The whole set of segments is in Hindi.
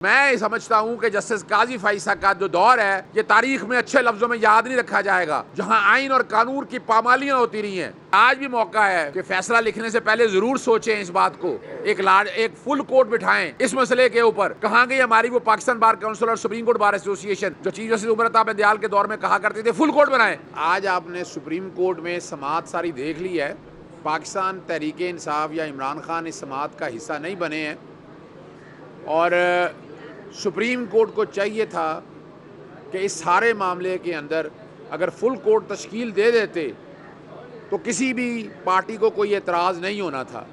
मैं समझता हूं कि जस्टिस काजी फाइसा का जो दौर है ये तारीख में अच्छे लफ्जों में याद नहीं रखा जाएगा, जहां आइन और कानून की पामालियां होती रही हैं। आज भी मौका है कि फैसला लिखने से पहले जरूर सोचें इस बात को, एक फुल कोर्ट बिठाएं इस मसले के ऊपर। कहां गई हमारी वो पाकिस्तान बार काउंसिल और सुप्रीम कोर्ट बार एसोसिएशन जो चीफ जस्टिस उमर अता बंदयाल के दौर में कहा करते थे फुल कोर्ट बनाएं। आज आपने सुप्रीम कोर्ट में समाअत सारी देख ली है। पाकिस्तान तहरीक इंसाफ या इमरान खान इस समाअत का हिस्सा नहीं बने हैं और सुप्रीम कोर्ट को चाहिए था कि इस सारे मामले के अंदर अगर फुल कोर्ट तश्कील दे देते तो किसी भी पार्टी को कोई एतराज़ नहीं होना था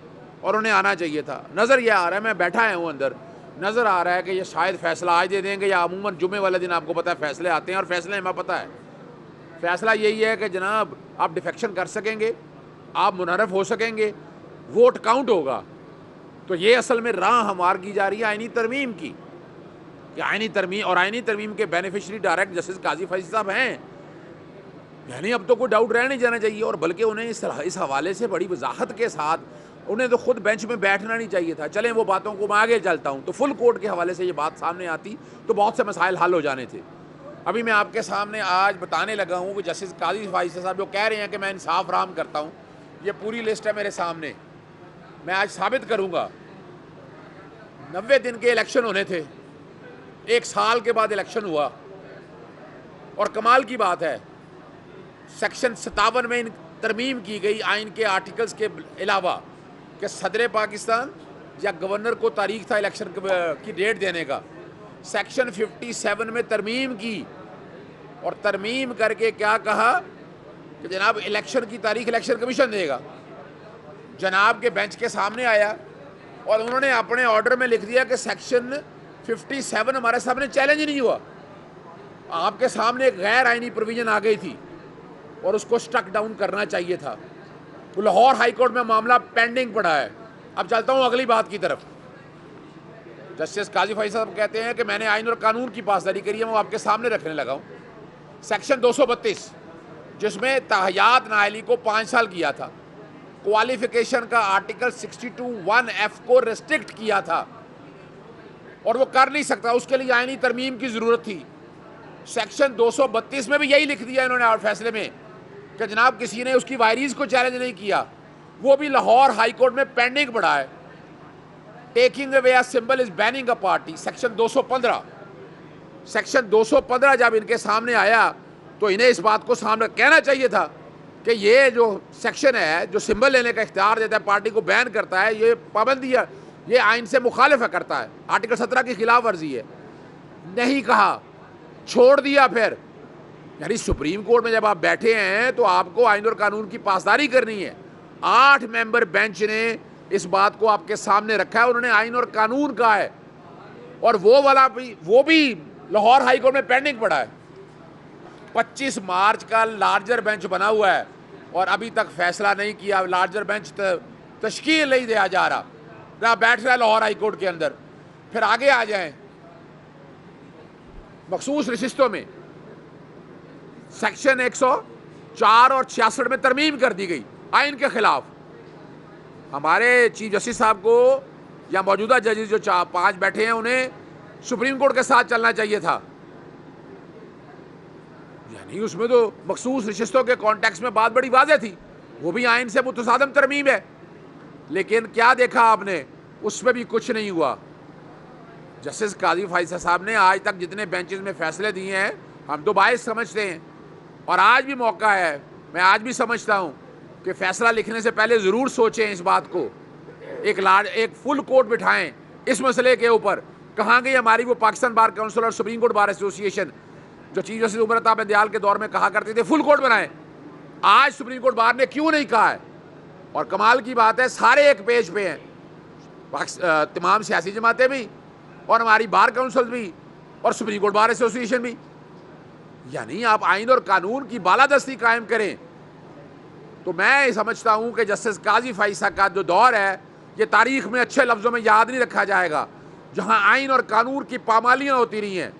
और उन्हें आना चाहिए था। नज़र यह आ रहा है, मैं बैठा हूँ अंदर, नज़र आ रहा है कि ये शायद फ़ैसला आज दे देंगे या अमूमन जुमे वाले दिन आपको पता है फ़ैसले आते हैं और फ़ैसले हमें पता है। फ़ैसला यही है कि जनाब आप डिफेक्शन कर सकेंगे, आप मुनहरफ हो सकेंगे, वोट काउंट होगा। तो ये असल में राह हमार की जा रही है आइनी तरमीम की, आइनी तरमीम के बेनिफिशरी डायरेक्ट जस्टिस काजी फैज़ साहब हैं। यानी अब तो कोई डाउट रह नहीं जाना चाहिए और बल्कि उन्हें इस हवाले से बड़ी वजाहत के साथ उन्हें तो खुद बेंच में बैठना नहीं चाहिए था। चलें वो बातों को मैं आगे चलता हूँ तो फुल कोर्ट के हवाले से ये बात सामने आती तो बहुत से मसाइल हल हो जाने थे। अभी मैं आपके सामने आज बताने लगा हूँ कि जस्टिस काजी फैज़ साहब जो कह रहे हैं कि मैं इंसाफ राम करता हूँ, ये पूरी लिस्ट है मेरे सामने। मैं आज साबित करूँगा। 90 दिन के इलेक्शन होने थे, 1 साल के बाद इलेक्शन हुआ और कमाल की बात है सेक्शन 57 में इन तरमीम की गई आइन के आर्टिकल्स के अलावा कि सदर पाकिस्तान या गवर्नर को तारीख था इलेक्शन की डेट देने का। सेक्शन 57 में तरमीम की और तरमीम करके क्या कहा कि जनाब इलेक्शन की तारीख इलेक्शन कमीशन देगा। जनाब के बेंच के सामने आया और उन्होंने अपने ऑर्डर में लिख दिया कि सेक्शन 57 हमारे सामने चैलेंज नहीं हुआ। आपके सामने एक गैर आइनी प्रोविजन आ गई थी और उसको स्टक डाउन करना चाहिए था। तो लाहौर हाई कोर्ट में मामला पेंडिंग पड़ा है। अब चलता हूँ अगली बात की तरफ। जस्टिस काजी फैज़ साहब कहते हैं कि मैंने आइन और कानून की पासदारी करी है, मैं आपके सामने रखने लगा हूँ। सेक्शन 232 जिसमें तहयात नाअहली को 5 साल किया था, क्वालिफिकेशन का आर्टिकल 62(1)(f) को रेस्ट्रिक्ट किया था और वो कर नहीं सकता, उसके लिए आइनी तरमीम की ज़रूरत थी। सेक्शन 232 में भी यही लिख दिया इन्होंने और फैसले में कि जनाब किसी ने उसकी वायरीज को चैलेंज नहीं किया, वो भी लाहौर हाई कोर्ट में पेंडिंग पड़ा है। Taking away a symbol is banning a party, section 215 जब इनके सामने आया तो इन्हें इस बात को सामने कहना चाहिए था कि ये जो सेक्शन है जो सिंबल लेने का इख्तियार देता है, पार्टी को बैन करता है, ये पाबंदी है, ये आइन से मुखालिफ करता है, आर्टिकल 17 की खिलाफ वर्जी है। नहीं कहा, छोड़ दिया। फिर यानी सुप्रीम कोर्ट में जब आप बैठे हैं तो आपको आइन और कानून की पासदारी करनी है। 8 मेंबर बेंच ने इस बात को आपके सामने रखा है, उन्होंने आइन और कानून कहा है और वो भी लाहौर हाई कोर्ट में पेंडिंग पड़ा है। 25 मार्च का लार्जर बेंच बना हुआ है और अभी तक फैसला नहीं किया। लार्जर बेंच तश्कील नहीं दिया जा रहा, ना बैठ रहा है लाहौर हाई कोर्ट के अंदर। फिर आगे आ जाएं, मखसूस नशिस्तों में सेक्शन 104 और 66 में तरमीम कर दी गई आइन के खिलाफ। हमारे चीफ जस्टिस साहब को या मौजूदा जजेस जो 5 बैठे हैं उन्हें सुप्रीम कोर्ट के साथ चलना चाहिए था। यानी उसमें तो मखसूस नशिस्तों के कॉन्टेक्स्ट में बात बड़ी वाज़ेह थी, वो भी आइन से मुतसादम तरमीम है। लेकिन क्या देखा आपने, उसमें भी कुछ नहीं हुआ। जस्टिस काजी फैज़ साहब ने आज तक जितने बेंचेस में फैसले दिए हैं हम तो बायस समझते हैं और आज भी मौका है, मैं आज भी समझता हूँ कि फ़ैसला लिखने से पहले ज़रूर सोचें इस बात को, एक फुल कोर्ट बिठाएं इस मसले के ऊपर। कहाँ गई हमारी वो पाकिस्तान बार काउंसिल और सुप्रीम कोर्ट बार एसोसिएशन जो चीफ जस्टिस उमर अता बंदयाल के दौर में कहा करते थे फुल कोर्ट बनाएं। आज सुप्रीम कोर्ट बार ने क्यों नहीं कहा है? और कमाल की बात है सारे एक पेज पे हैं, तमाम सियासी जमातें भी और हमारी बार काउंसिल भी और सुप्रीम कोर्ट बार एसोसिएशन भी। यानी आप आइन और कानून की बालादस्ती कायम करें। तो मैं समझता हूं कि जस्टिस काजी फैज़ का जो दौर है ये तारीख में अच्छे लफ्जों में याद नहीं रखा जाएगा, जहां आइन और कानून की पामालियां होती रही हैं।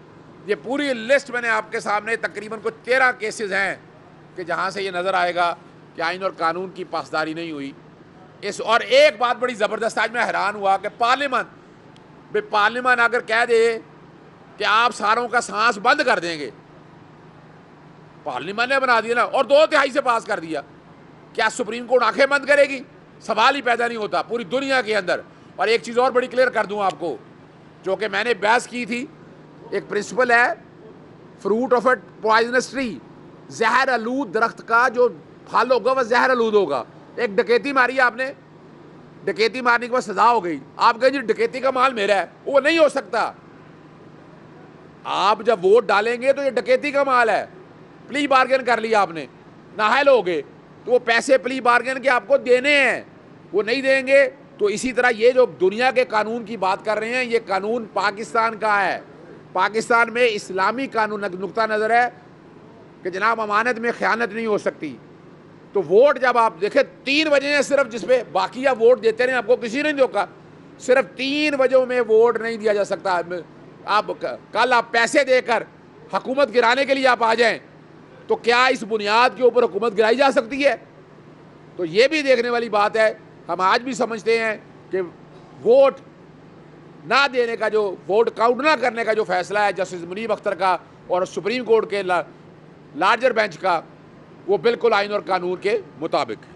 ये पूरी लिस्ट मैंने आपके सामने तकरीबन कुछ 13 केसेस हैं कि जहां से ये नज़र आएगा कि आइन और कानून की पासदारी नहीं हुई। और एक बात बड़ी ज़बरदस्त, आज मैं हैरान हुआ कि पार्लियामेंट भाई पार्लियामान अगर कह दे कि आप सारों का सांस बंद कर देंगे, पार्लियामान ने बना दिया ना और 2/3 से पास कर दिया, क्या सुप्रीम कोर्ट आंखें बंद करेगी? सवाल ही पैदा नहीं होता पूरी दुनिया के अंदर। और एक चीज़ और बड़ी क्लियर कर दूं आपको, जो कि मैंने बहस की थी, एक प्रिंसिपल है fruit of A poisonous tree, जहर आलूद दरख्त का जो फल होगा वह जहर आलूद होगा। एक डकैती मारी आपने, डकैती मारने के बाद सजा हो गई, आप कहें जी डकैती का माल मेरा है, वो नहीं हो सकता। आप जब वोट डालेंगे तो ये डकैती का माल है, प्ली बार्गेन कर लिया आपने, नाहल हो गए, तो वो पैसे प्ली बार्गेन के आपको देने हैं, वो नहीं देंगे। तो इसी तरह ये जो दुनिया के कानून की बात कर रहे हैं, ये कानून पाकिस्तान का है। पाकिस्तान में इस्लामी कानून नुक्ता नज़र है कि जनाब अमानत में ख़यानत नहीं हो सकती। तो वोट जब आप देखें 3 वजह हैं सिर्फ जिसपे बाकी आप वोट देते रहे, आपको किसी ने नहीं धोखा, सिर्फ 3 वजहों में वोट नहीं दिया जा सकता। आप कल आप पैसे देकर हुकूमत गिराने के लिए आप आ जाएं, तो क्या इस बुनियाद के ऊपर हुकूमत गिराई जा सकती है? तो ये भी देखने वाली बात है। हम आज भी समझते हैं कि वोट ना देने का, जो वोट काउंट ना करने का जो फैसला है जस्टिस मुनीब अख्तर का और सुप्रीम कोर्ट के लार्जर बेंच का, वो बिल्कुल आइन और कानून के मुताबिक है।